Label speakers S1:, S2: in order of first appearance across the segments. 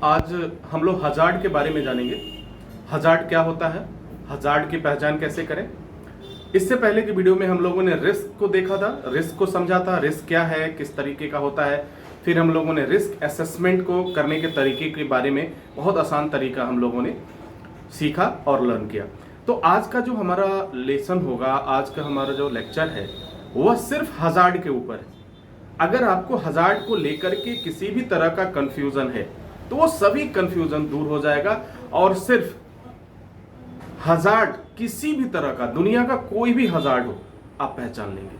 S1: आज हम लोग हजार्ड के बारे में जानेंगे। हजार्ड क्या होता है, हजार्ड की पहचान कैसे करें। इससे पहले की वीडियो में हम लोगों ने रिस्क को देखा था, रिस्क को समझा था, रिस्क क्या है, किस तरीके का होता है। फिर हम लोगों ने रिस्क असेसमेंट को करने के तरीके के बारे में बहुत आसान तरीका हम लोगों ने सीखा और लर्न किया। तो आज का जो हमारा लेसन होगा, आज का हमारा जो लेक्चर है वह सिर्फ हजार्ड के ऊपर है। अगर आपको हजार्ड को लेकर के किसी भी तरह का कंफ्यूजन है तो वो सभी कंफ्यूजन दूर हो जाएगा और सिर्फ हजार्ड, किसी भी तरह का, दुनिया का कोई भी हजार्ड हो, आप पहचान लेंगे।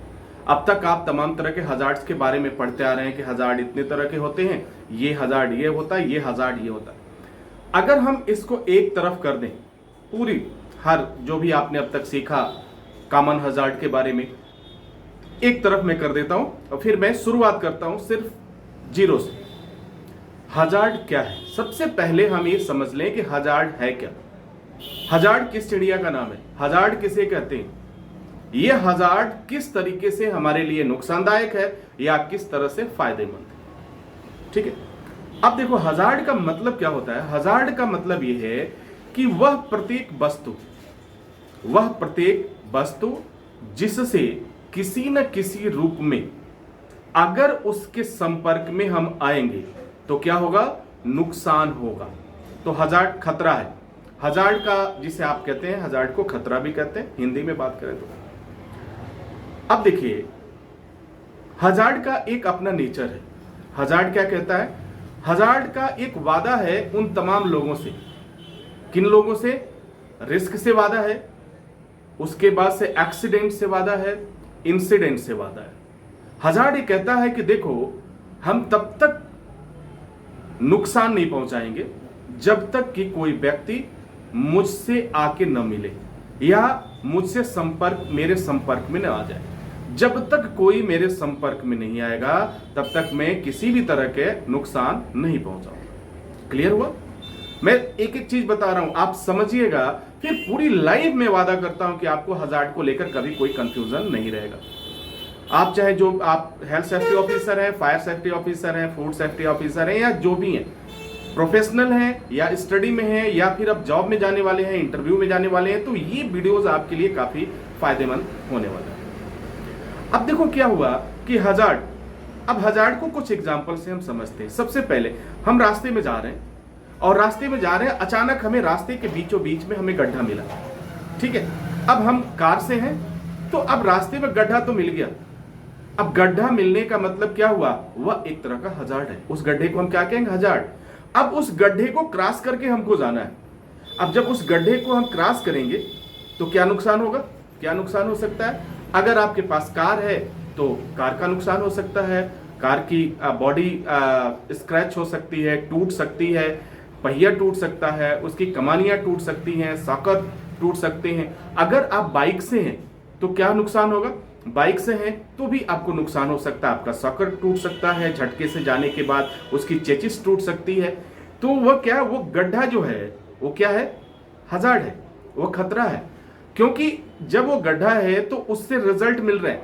S1: अब तक आप तमाम तरह के हजार्ड्स के बारे में पढ़ते आ रहे हैं कि हजार्ड इतने तरह के होते हैं, ये हजार्ड ये होता है, ये हजार्ड ये होता है। अगर हम इसको एक तरफ कर दें, पूरी हर जो भी आपने अब तक सीखा कॉमन हजार्ड के बारे में एक तरफ मैं कर देता हूं और फिर मैं शुरुआत करता हूं सिर्फ जीरो से। हजार्ड क्या है? सबसे पहले हम ये समझ लें कि हजार्ड है क्या। हजार्ड किस चिड़िया का नाम है? हजार्ड किसे कहते हैं? यह हजार्ड किस तरीके से हमारे लिए नुकसानदायक है या किस तरह से फायदेमंद है। ठीक है, अब देखो हजार्ड का मतलब क्या होता है। हजार्ड का मतलब यह है कि वह प्रत्येक वस्तु जिससे किसी न किसी रूप में अगर उसके संपर्क में हम आएंगे तो क्या होगा? नुकसान होगा। तो हजार्ड खतरा है। हजार्ड का जिसे आप कहते हैं, हजार्ड को खतरा भी कहते हैं हिंदी में बात करें तो। अब देखिए, हजार्ड का एक अपना नेचर है। हजार्ड क्या कहता है? हजार्ड का एक वादा है उन तमाम लोगों से। किन लोगों से? रिस्क से वादा है, उसके बाद से एक्सीडेंट से वादा है, इंसिडेंट से वादा है। हजार्ड ये कहता है कि देखो, हम तब तक नुकसान नहीं पहुंचाएंगे जब तक कि कोई व्यक्ति मुझसे आके न मिले या मुझसे मेरे संपर्क में न आ जाए। जब तक कोई मेरे संपर्क में नहीं आएगा तब तक मैं किसी भी तरह के नुकसान नहीं पहुंचाऊंगा। क्लियर हुआ? मैं एक एक चीज बता रहा हूं, आप समझिएगा, फिर पूरी लाइफ में वादा करता हूं कि आपको हजार्ड को लेकर कभी कोई कंफ्यूजन नहीं रहेगा। आप चाहे जो आप हेल्थ सेफ्टी ऑफिसर हैं, फायर सेफ्टी ऑफिसर हैं, फूड सेफ्टी ऑफिसर हैं, या जो भी हैं, प्रोफेशनल हैं या स्टडी में हैं या फिर अब जॉब में जाने वाले हैं, इंटरव्यू में जाने वाले हैं, तो ये वीडियोस आपके लिए काफी फायदेमंद होने वाला है। अब देखो क्या हुआ कि हजार्ड, अब हजार्ड को कुछ एग्जाम्पल से हम समझते हैं। सबसे पहले हम रास्ते में जा रहे हैं और रास्ते में जा रहे हैं, अचानक हमें रास्ते के बीचों बीच में हमें गड्ढा मिला। ठीक है, अब हम कार से हैं तो अब रास्ते में गड्ढा तो मिल गया। अब गड्ढा मिलने का मतलब क्या हुआ? वह एक तरह का हजार्ड है। उस गड्ढे को हम क्या कहेंगे? हजार्ड। अब उस गड्ढे को क्रॉस करके हमको जाना है। अब जब उस गड्ढे को हम क्रॉस करेंगे तो क्या नुकसान होगा? क्या नुकसान हो सकता है? अगर आपके पास कार है तो कार का नुकसान हो सकता है, कार की बॉडी स्क्रैच हो सकती है, टूट सकती है, पहिया टूट सकता है, उसकी कमानियां टूट सकती हैं, सॉकर टूट सकते हैं। अगर आप बाइक से हैं तो क्या नुकसान होगा? बाइक से हैं तो भी आपको नुकसान हो सकता है, आपका सॉकर टूट सकता है, झटके से जाने के बाद उसकी चेचिस टूट सकती है। तो वह क्या, वो गड्ढा जो है वो क्या है? हजार्ड है, वो खतरा है। क्योंकि जब वो गड्ढा है तो उससे रिजल्ट मिल रहे हैं।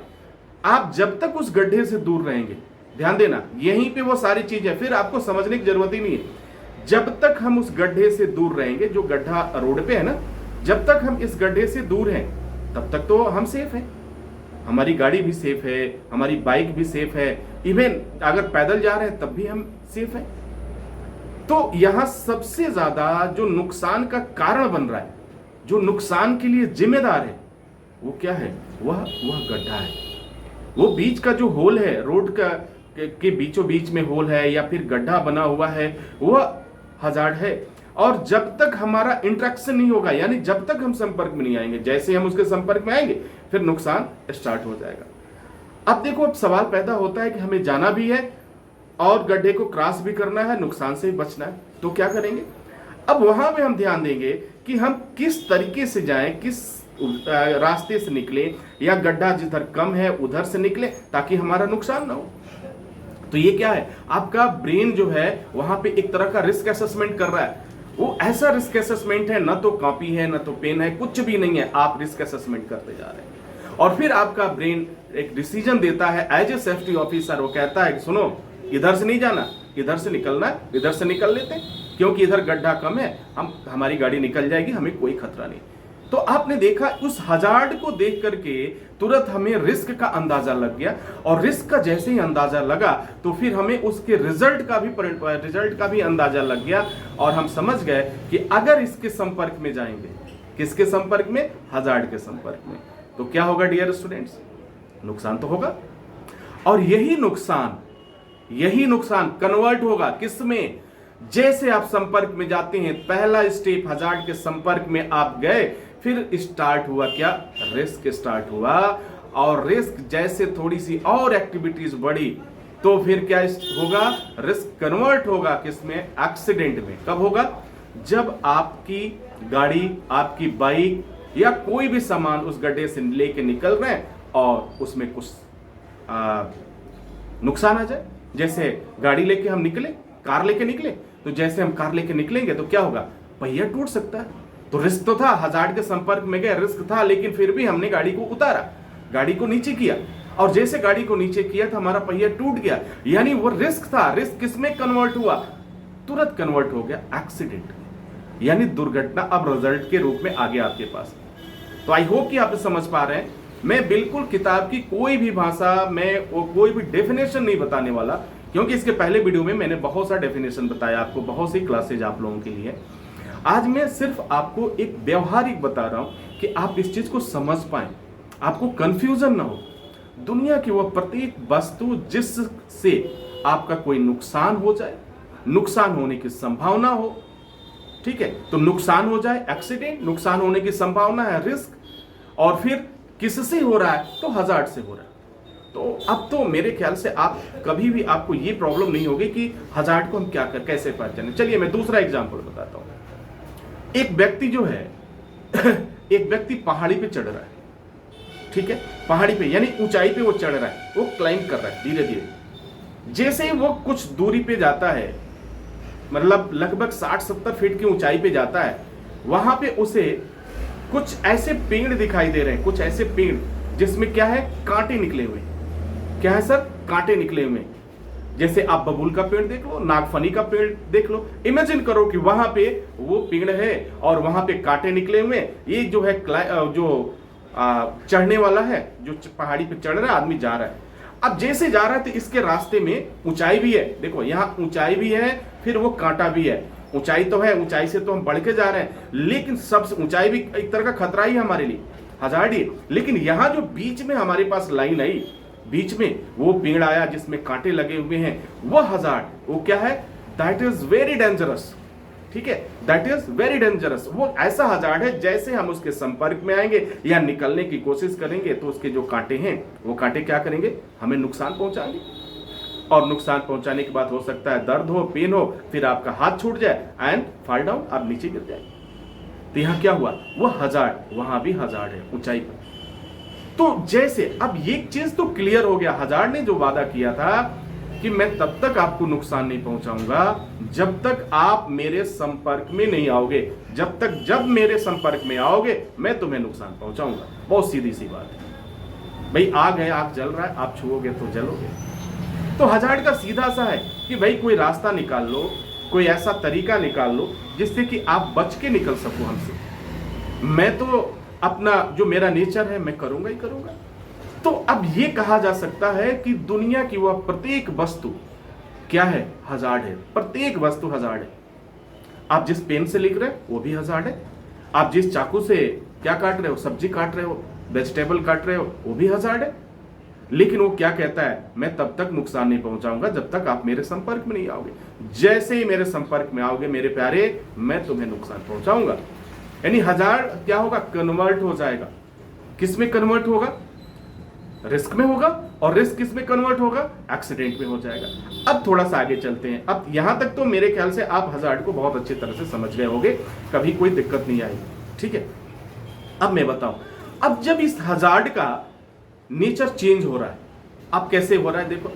S1: आप जब तक उस गड्ढे से दूर रहेंगे, ध्यान देना, यहीं पे वो सारी चीजें, फिर आपको समझने की जरूरत ही नहीं है। जब तक हम उस गड्ढे से दूर रहेंगे, जो गड्ढा रोड पे है ना, जब तक हम इस गड्ढे से दूर हैं तब तक तो हम सेफ हैं। हमारी गाड़ी भी सेफ है, हमारी बाइक भी सेफ है, इवन अगर पैदल जा रहे हैं तब भी हम सेफ हैं। तो यहां सबसे ज्यादा जो नुकसान का कारण बन रहा है, जो नुकसान के लिए जिम्मेदार है, वो क्या है? वह गड्ढा है। वो बीच का जो होल है, रोड का के बीचों बीच में होल है या फिर गड्ढा बना हुआ है, वह हजार्ड है। और जब तक हमारा इंटरेक्शन नहीं होगा, यानी जब तक हम संपर्क में नहीं आएंगे, जैसे हम उसके संपर्क में आएंगे फिर नुकसान स्टार्ट हो जाएगा। अब देखो, अब सवाल पैदा होता है कि हमें जाना भी है और गड्ढे को क्रॉस भी करना है, नुकसान से भी बचना है, तो क्या करेंगे? अब वहां पे हम ध्यान देंगे कि हम किस तरीके से जाएं, किस रास्ते से निकले, या गड्ढा जिधर कम है उधर से निकले ताकि हमारा नुकसान ना हो। तो ये क्या है? आपका ब्रेन जो है वहां पे एक तरह का रिस्क असेसमेंट कर रहा है। वो ऐसा रिस्क असेसमेंट है, ना तो कॉपी है, ना तो पेन है, कुछ भी नहीं है, आप रिस्क असेसमेंट करते जा रहे हैं। और फिर आपका ब्रेन एक डिसीजन देता है एज ए सेफ्टी ऑफिसर। वो कहता है कि सुनो, इधर से नहीं जाना, इधर से निकलना है, इधर से निकल लेते हैं। क्योंकि इधर गड्ढा कम है, हमारी गाड़ी निकल जाएगी, हमें कोई खतरा नहीं। तो आपने देखा उस हजार्ड को देख करके तुरंत हमें रिस्क का अंदाजा लग गया, और रिस्क का जैसे ही अंदाजा लगा तो फिर हमें उसके रिजल्ट का भी अंदाजा लग गया, और हम समझ गए कि अगर इसके संपर्क में जाएंगे, किसके संपर्क में? हजार्ड के संपर्क में, तो क्या होगा डियर स्टूडेंट्स? नुकसान तो होगा। और यही नुकसान कन्वर्ट होगा किसमें? जैसे आप संपर्क में जाते हैं, पहला स्टेप हजार्ड के संपर्क में आप गए, फिर स्टार्ट हुआ क्या? रिस्क स्टार्ट हुआ, और रिस्क जैसे थोड़ी सी और एक्टिविटीज बढ़ी तो फिर क्या होगा? रिस्क कन्वर्ट होगा किसमें? एक्सीडेंट में। कब होगा? जब आपकी गाड़ी, आपकी बाइक या कोई भी सामान उस गड्ढे से लेके निकल रहे हैं और उसमें कुछ नुकसान आ जाए। जैसे गाड़ी लेके हम निकले, कार लेके निकले, तो जैसे हम कार लेके निकलेंगे तो क्या होगा? पहिया टूट सकता है। तो रिस्क तो था, हजार्ड के संपर्क में गए, रिस्क था, लेकिन फिर भी हमने गाड़ी को उतारा, गाड़ी को नीचे किया, और जैसे गाड़ी को नीचे किया तो हमारा पहिया टूट गया, यानी वो रिस्क था। रिस्क किसमें कन्वर्ट हुआ? तुरंत कन्वर्ट हो गया एक्सीडेंट, यानी दुर्घटना अब रिजल्ट के रूप में आ गया आपके पास। तो आई होप कि आप समझ पा रहे हैं। मैं बिल्कुल किताब की कोई भी भाषा में कोई भी डेफिनेशन नहीं बताने वाला, क्योंकि इसके पहले वीडियो में मैंने बहुत सा डेफिनेशन बताया आपको, बहुत सी क्लासेज आप लोगों के लिए। आज मैं सिर्फ आपको एक व्यवहारिक बता रहा हूं कि आप इस चीज को समझ पाए, आपको कंफ्यूजन ना हो। दुनिया की वह प्रत्येक वस्तु जिससे आपका कोई नुकसान हो जाए, नुकसान होने की संभावना हो, ठीक है, तो नुकसान हो जाए एक्सीडेंट, नुकसान होने की संभावना है रिस्क, और फिर किससे हो रहा है? तो हजार्ड से हो रहा है। तो अब तो मेरे ख्याल से आप कभी भी, आपको ये प्रॉब्लम नहीं होगी कि हजार्ड को हम कैसे पहचानें। चलिए मैं दूसरा एग्जांपल बताता हूं। एक व्यक्ति जो है एक व्यक्ति पहाड़ी पे चढ़ रहा है, ठीक है, पहाड़ी पे यानी ऊंचाई पे वो चढ़ रहा है, वो क्लाइंब कर रहा है धीरे धीरे। जैसे ही वो कुछ दूरी पे जाता है, मतलब लगभग 60-70 फीट की ऊंचाई पे जाता है, वहां पे उसे कुछ ऐसे पेड़ दिखाई दे रहे हैं, कुछ ऐसे पेड़ जिसमें क्या है? कांटे निकले हुए। क्या है सर? कांटे निकले हुए। जैसे आप बबूल का पेड़ देख लो, नागफनी का पेड़ देख लो, इमेजिन करो कि वहां पे वो पेड़ है और वहां पे कांटे निकले हुए। ये जो है चढ़ने वाला है, जो पहाड़ी पे चढ़ रहा है आदमी, जा रहा है। अब जैसे जा रहा है तो इसके रास्ते में ऊंचाई भी है, देखो यहाँ ऊंचाई भी है, फिर वो कांटा भी है। ऊंचाई तो है, ऊंचाई से तो हम बढ़ के जा रहे हैं, लेकिन सबसे ऊंचाई भी एक तरह का खतरा ही है हमारे लिए, हजार्ड ही। लेकिन यहाँ जो बीच में हमारे पास लाइन आई, बीच में वो पेड़ आया जिसमें कांटे लगे हुए हैं, वो हजार्ड, वो क्या है? दैट इज वेरी डेंजरस, ठीक है, दैट इज वेरी डेंजरस। वो ऐसा हजार्ड है, जैसे हम उसके संपर्क में आएंगे या निकलने की कोशिश करेंगे तो उसके जो कांटे हैं, वो कांटे क्या करेंगे? हमें नुकसान पहुंचाएंगे, और नुकसान पहुंचाने के बाद हो सकता है दर्द हो, पेन हो, फिर आपका हाथ छूट जाए एंड फॉल डाउन, आप नीचे गिर जाएंगे। तो यहां क्या हुआ? वो हजार्ड, वहां भी हजार्ड है ऊंचाई पर। तो जैसे अब ये चीज तो क्लियर हो गया, हजार्ड ने जो वादा किया था कि मैं तब तक आपको नुकसान नहीं पहुंचाऊंगा जब तक आप मेरे संपर्क में नहीं आओगे, जब मेरे संपर्क में आओगे मैं तुम्हें नुकसान पहुंचाऊंगा। बहुत सीधी सी बात है भाई, आग है, आग जल रहा है, आप छुओगे तो जलोगे। तो हजार्ड का सीधा सा है कि भाई कोई रास्ता निकाल लो, कोई ऐसा तरीका निकाल लो जिससे कि आप बच के निकल सको हमसे। मैं तो अपना जो मेरा नेचर है मैं करूंगा ही करूंगा। तो अब ये कहा जा सकता है कि दुनिया की वह प्रत्येक वस्तु क्या है? हजार्ड है। प्रत्येक वस्तु हजार्ड है। आप जिस पेन से लिख रहे हो वो भी हजार्ड है, आप जिस चाकू से क्या काट रहे हो, सब्जी काट रहे हो, वेजिटेबल काट रहे हो, वो भी हजार्ड है। लेकिन वो क्या कहता है? मैं तब तक नुकसान नहीं पहुंचाऊंगा जब तक आप मेरे संपर्क में नहीं आओगे। जैसे ही मेरे संपर्क में आओगे मेरे प्यारे, मैं तुम्हें नुकसान पहुंचाऊंगा। यानी हजार्ड क्या होगा? कन्वर्ट हो जाएगा। किस में कन्वर्ट होगा? रिस्क में होगा, और रिस्क किस में कन्वर्ट होगा? एक्सीडेंट में हो जाएगा। अब थोड़ा सा आगे चलते हैं। अब यहां तक तो मेरे ख्याल से आप हजार्ड को बहुत अच्छी तरह से समझ गए होंगे, कभी कोई दिक्कत नहीं आएगी, ठीक है। अब मैं बताऊं, अब जब इस हजार्ड का नेचर चेंज हो रहा है, अब कैसे हो रहा है देखो।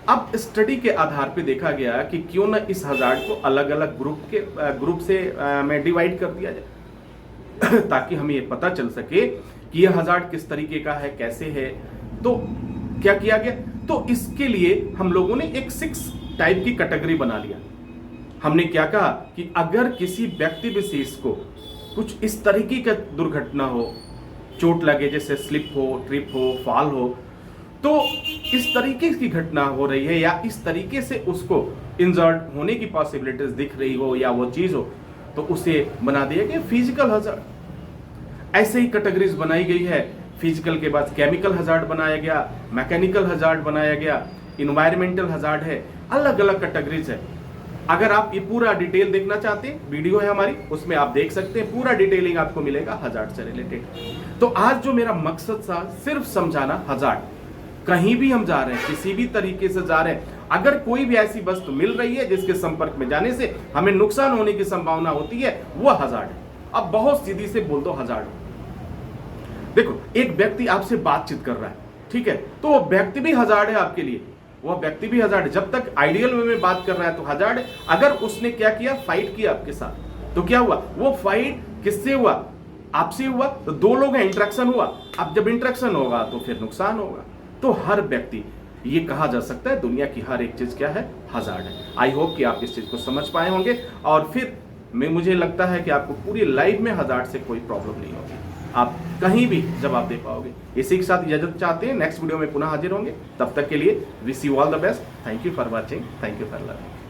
S1: अब स्टडी के आधार पे देखा गया कि क्यों ना इस हजार्ड को अलग अलग ग्रुप से में डिवाइड कर दिया जाए ताकि हमें ये पता चल सके कि यह हजार्ड किस तरीके का है, कैसे है। तो क्या किया गया? तो इसके लिए हम लोगों ने एक 6 टाइप की कैटेगरी बना लिया हमने क्या कहा कि अगर किसी व्यक्ति विशेष को कुछ इस तरीके का दुर्घटना हो, चोट लगे, जैसे स्लिप हो, ट्रिप हो, फॉल हो, तो इस तरीके की घटना हो रही है या इस तरीके से उसको इंजर्ड होने की पॉसिबिलिटीज दिख रही हो या वो चीज हो, तो उसे बना दिया गया फिजिकल हजार्ड। ऐसे ही कैटेगरीज बनाई गई है। फिजिकल के बाद केमिकल हजार्ड बनाया गया, मैकेनिकल हजार्ड बनाया गया, इन्वायरमेंटल हजार्ड है, अलग अलग कैटेगरीज है। अगर आप ये पूरा डिटेल देखना चाहते हैं, वीडियो है हमारी, उसमें आप देख सकते हैं, पूरा डिटेलिंग आपको मिलेगा हजार्ड से रिलेटेड। तो आज जो मेरा मकसद था सिर्फ समझाना हजार्ड। कहीं भी हम जा रहे हैं, किसी भी तरीके से जा रहे हैं, अगर कोई भी ऐसी वस्तु मिल रही है जिसके संपर्क में जाने से हमें नुकसान होने की संभावना होती है, वह हजार्ड है। अब बहुत सीधी से बोल दो हजार्ड। देखो, एक व्यक्ति आपसे बातचीत कर रहा है, ठीक है, तो वो व्यक्ति भी हजार्ड है आपके लिए, वह व्यक्ति भी हजार्ड है। जब तक आइडियल वे में बात कर रहा है तो हजार्ड है। अगर उसने क्या किया, फाइट किया आपके साथ, तो क्या हुआ, वो फाइट किससे हुआ, आपसे हुआ, तो दो लोग हैं, इंटरेक्शन हुआ। अब जब इंटरेक्शन होगा तो फिर नुकसान होगा। तो हर व्यक्ति, ये कहा जा सकता है दुनिया की हर एक चीज क्या है, हजार्ड है। आई होप कि आप इस चीज को समझ पाए होंगे और फिर मुझे लगता है कि आपको पूरी लाइफ में हजार्ड से कोई प्रॉब्लम नहीं होगी, आप कहीं भी जवाब दे पाओगे। इसी के साथ इजाजत चाहते हैं, नेक्स्ट वीडियो में पुनः हाजिर होंगे। तब तक के लिए wish you all the best. Thank you for watching, thank you for learning.